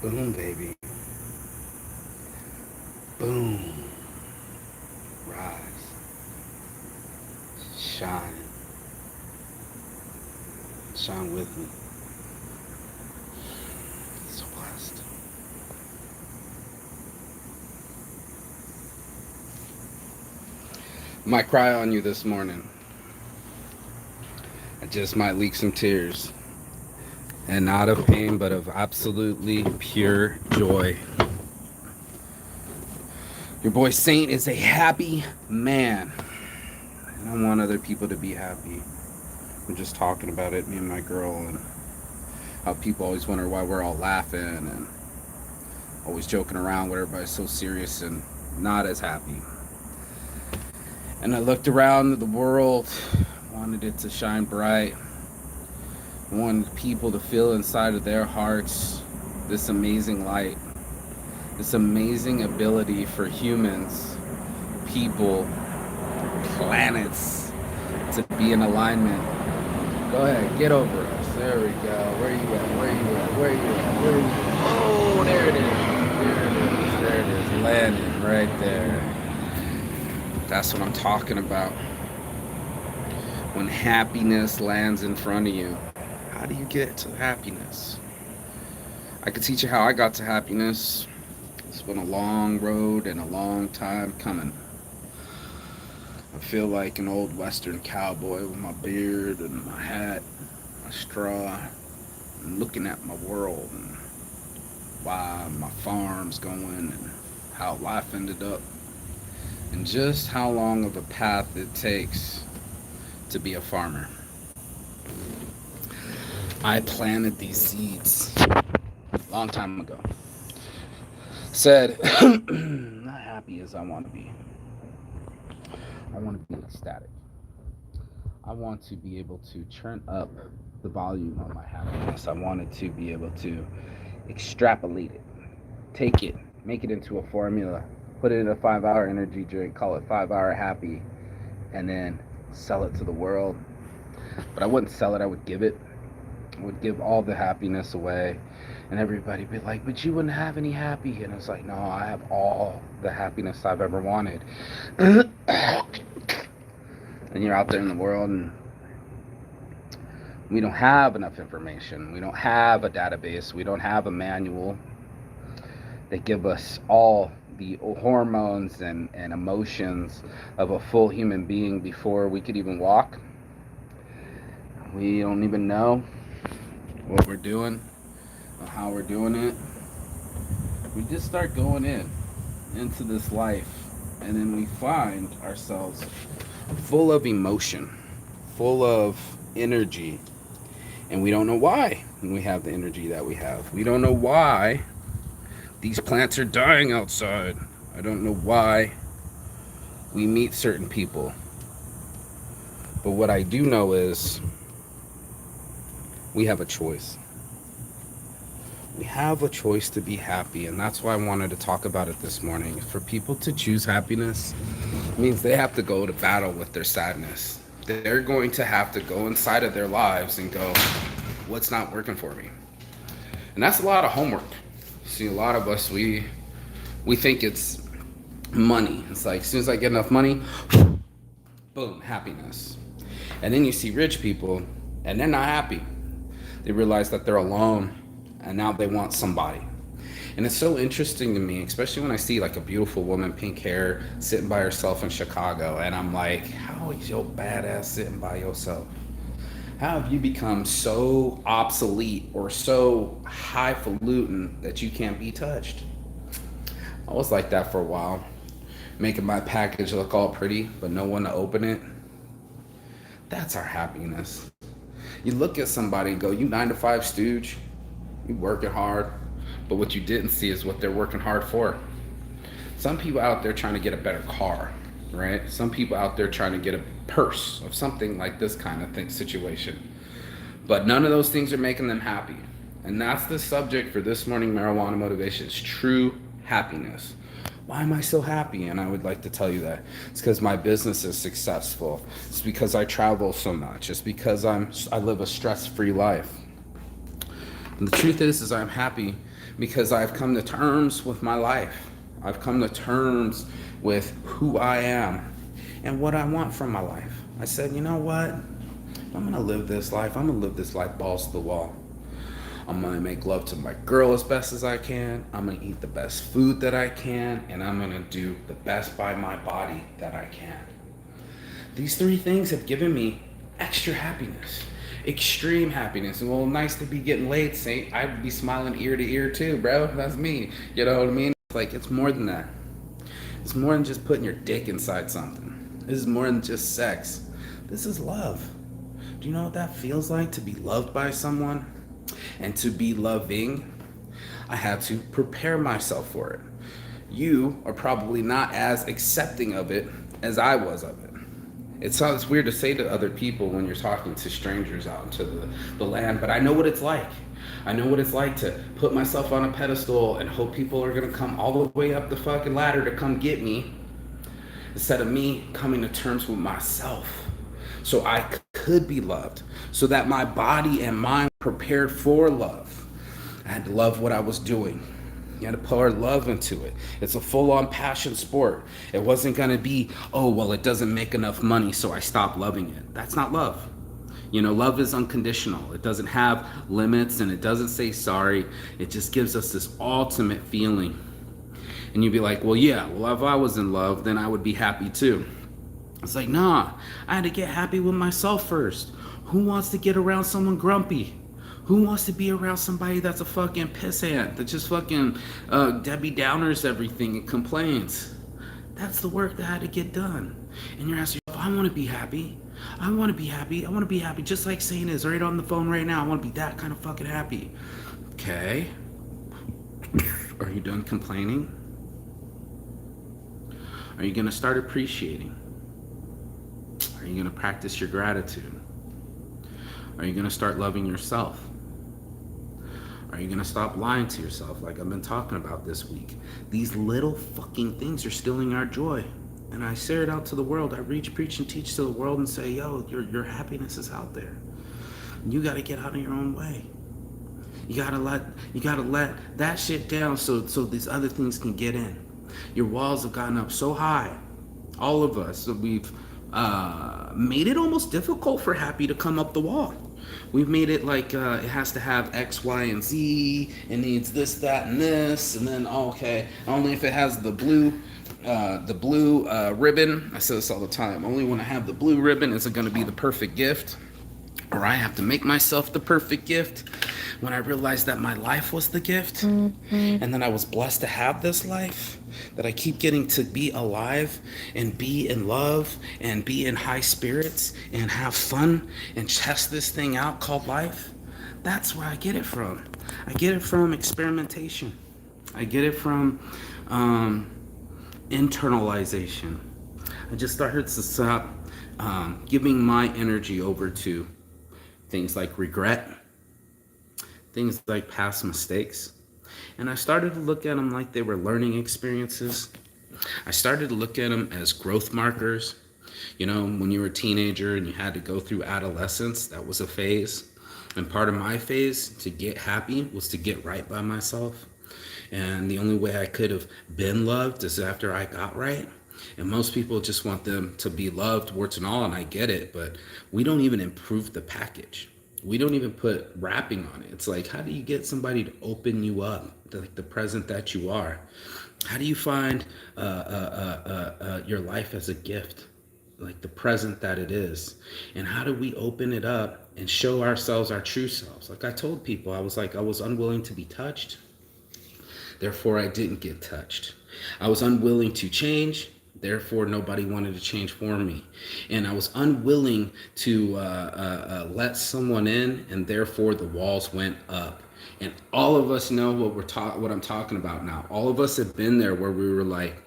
Boom, baby. Boom. Rise. Shine. Shine with me. So blessed. Might cry on you this morning. I just might leak some tears. And not of pain, but of absolutely pure joy. Your boy Saint is a happy man. And I want other people to be happy. We're just talking about it, me and my girl, and how people always wonder why we're all laughing and always joking around where everybody's so serious and not as happy. And I looked around the world, wanted it to shine bright, wanted people to feel inside of their hearts this amazing light, this amazing ability for humans, people, planets to be in alignment. Go ahead, get over us. There we go. Where you at? Where you at? Where you at? Where you at? Oh, there it is. There it is. There it is. Landing right there. That's what I'm talking about. When happiness lands in front of you, how do you get to happiness? I could teach you how I got to happiness. It's been a long road and a long time coming. I feel like an old western cowboy with my beard and my hat, my straw, and looking at my world and why my farm's going and how life ended up and just how long of a path it takes to be a farmer. I planted these seeds a long time ago. Said, not happy as I want to be. I want to be ecstatic. I want to be able to turn up the volume on my happiness. I wanted to be able to extrapolate it, take it, make it into a formula, put it in a 5-hour energy drink, call it 5-hour happy, and then sell it to the world. But I wouldn't sell it, I would give it. I would give all the happiness away. And everybody would be like, but you wouldn't have any happy. And I was like, no, I have all the happiness I've ever wanted. And you're out there in the world and we don't have enough information. We don't have a database. We don't have a manual that give us all the hormones and emotions of a full human being before we could even walk. We don't even know what we're doing or how we're doing it. We just start going into this life, and then we find ourselves full of emotion, full of energy, and we don't know why we have the energy that we have. We don't know why these plants are dying outside. I don't know why we meet certain people. But what I do know is we have a choice. We have a choice to be happy, and that's why I wanted to talk about it this morning. For people to choose happiness means they have to go to battle with their sadness. They're going to have to go inside of their lives and go, what's not working for me? And that's a lot of homework. See, a lot of us, we think it's money. It's like, as soon as I get enough money, boom, happiness. And then you see rich people, and they're not happy. They realize that they're alone, and now they want somebody. And it's so interesting to me, especially when I see like a beautiful woman, pink hair, sitting by herself in Chicago, and I'm like, how is your badass sitting by yourself? How have you become so obsolete or so highfalutin that you can't be touched? I was like that for a while, making my package look all pretty, but no one to open it. That's our happiness. You look at somebody and go, you 9-to-5 stooge, you working hard, but what you didn't see is what they're working hard for. Some people out there trying to get a better car, right? Some people out there trying to get a purse of something like this kind of thing, situation. But none of those things are making them happy. And that's the subject for this morning marijuana motivation, is true happiness. Why am I so happy? And I would like to tell you that it's because my business is successful. It's because I travel so much. It's because I live a stress-free life. And the truth is I'm happy because I've come to terms with my life. I've come to terms with who I am and what I want from my life. I said, you know what? I'm gonna live this life. I'm gonna live this life balls to the wall. I'm gonna make love to my girl as best as I can. I'm gonna eat the best food that I can, and I'm gonna do the best by my body that I can. These three things have given me extra happiness, extreme happiness. And well, nice to be getting laid, Saint. I'd be smiling ear to ear too, bro. That's me. You know what I mean? Like, it's more than that. It's more than just putting your dick inside something. This is more than just sex. This is love. Do you know what that feels like to be loved by someone and to be loving? I had to prepare myself for it. You are probably not as accepting of it as I was of it. It sounds weird to say to other people when you're talking to strangers out into the land, but I know what it's like. I know what it's like to put myself on a pedestal and hope people are gonna come all the way up the fucking ladder to come get me, instead of me coming to terms with myself so I could be loved, so that my body and mind were prepared for love. I had to love what I was doing. You had to pour love into it. It's a full-on passion sport. It wasn't going to be, oh, well, it doesn't make enough money, so I stopped loving it. That's not love. You know, love is unconditional. It doesn't have limits, and it doesn't say sorry. It just gives us this ultimate feeling. And you'd be like, well, yeah, well, if I was in love, then I would be happy too. It's like, nah, I had to get happy with myself first. Who wants to get around someone grumpy? Who wants to be around somebody that's a fucking pissant, that just fucking Debbie Downers everything and complains? That's the work that had to get done. And you're asking yourself, I want to be happy. I want to be happy. I want to be happy, just like Saint is right on the phone right now. I want to be that kind of fucking happy. Okay. Are you done complaining? Are you going to start appreciating? Are you going to practice your gratitude? Are you going to start loving yourself? Are you going to stop lying to yourself like I've been talking about this week? These little fucking things are stealing our joy. And I share it out to the world. I reach, preach, and teach to the world and say, yo, your happiness is out there. You got to get out of your own way. You gotta let that shit down so these other things can get in. Your walls have gotten up so high. All of us, so we've made it almost difficult for happy to come up the wall. We've made it like it has to have X, Y, and Z. It needs this, that, and this, and then okay, only if it has the blue ribbon. I say this all the time. Only when I have the blue ribbon is it going to be the perfect gift, or I have to make myself the perfect gift. When I realized that my life was the gift, and then I was blessed to have this life, that I keep getting to be alive and be in love and be in high spirits and have fun and test this thing out called life. That's where I get it from. I get it from experimentation. I get it from internalization. I just started to stop giving my energy over to things like regret, things like past mistakes. And I started to look at them like they were learning experiences. I started to look at them as growth markers. You know, when you were a teenager and you had to go through adolescence, that was a phase. And part of my phase to get happy was to get right by myself. And the only way I could have been loved is after I got right. And most people just want them to be loved, warts and all, and I get it, but we don't even improve the package. We don't even put wrapping on it. It's like, how do you get somebody to open you up, like the present that you are? How do you find your life as a gift, like the present that it is? And how do we open it up and show ourselves our true selves? Like I told people, I was unwilling to be touched. Therefore, I didn't get touched. I was unwilling to change. Therefore, nobody wanted to change for me. And I was unwilling to let someone in, and therefore the walls went up. And all of us know what I'm talking about now. All of us have been there where we were like,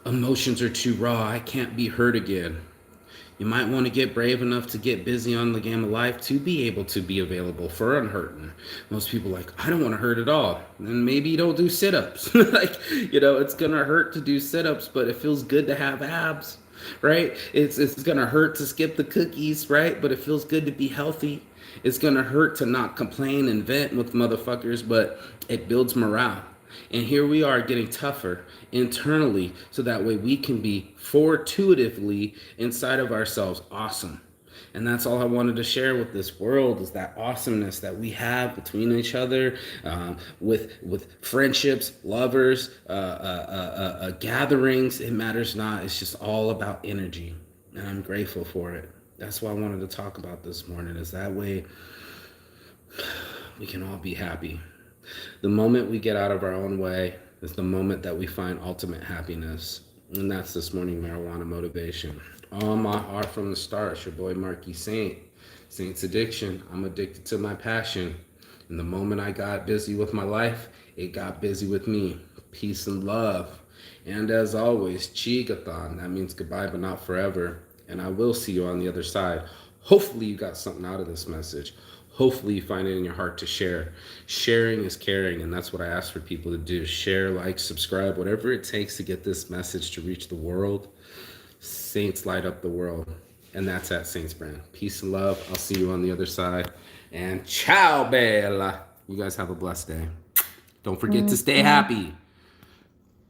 emotions are too raw. I can't be hurt again. You might want to get brave enough to get busy on the game of life to be able to be available for unhurting. Most people are like, I don't want to hurt at all. Then maybe you don't do sit-ups. Like, you know, it's going to hurt to do sit-ups, but it feels good to have abs, right? It's going to hurt to skip the cookies, right? But it feels good to be healthy. It's gonna hurt to not complain and vent with motherfuckers, but it builds morale. And here we are getting tougher internally so that way we can be fortuitively inside of ourselves awesome. And that's all I wanted to share with this world is that awesomeness that we have between each other, with friendships, lovers, gatherings. It matters not. It's just all about energy, and I'm grateful for it. That's what I wanted to talk about this morning. Is that way we can all be happy. The moment we get out of our own way is the moment that we find ultimate happiness. And that's this morning marijuana motivation. On my heart from the start, it's your boy Marky Saint. Saint's addiction. I'm addicted to my passion. And the moment I got busy with my life, it got busy with me. Peace and love. And as always, Chigathon. That means goodbye, but not forever. And I will see you on the other side. Hopefully you got something out of this message. Hopefully you find it in your heart to share. Sharing is caring, and that's what I ask for people to do. Share, like, subscribe, whatever it takes to get this message to reach the world. Saints light up the world. And that's at Saints Brand. Peace and love. I'll see you on the other side. And ciao, Bella. You guys have a blessed day. Don't forget to stay happy.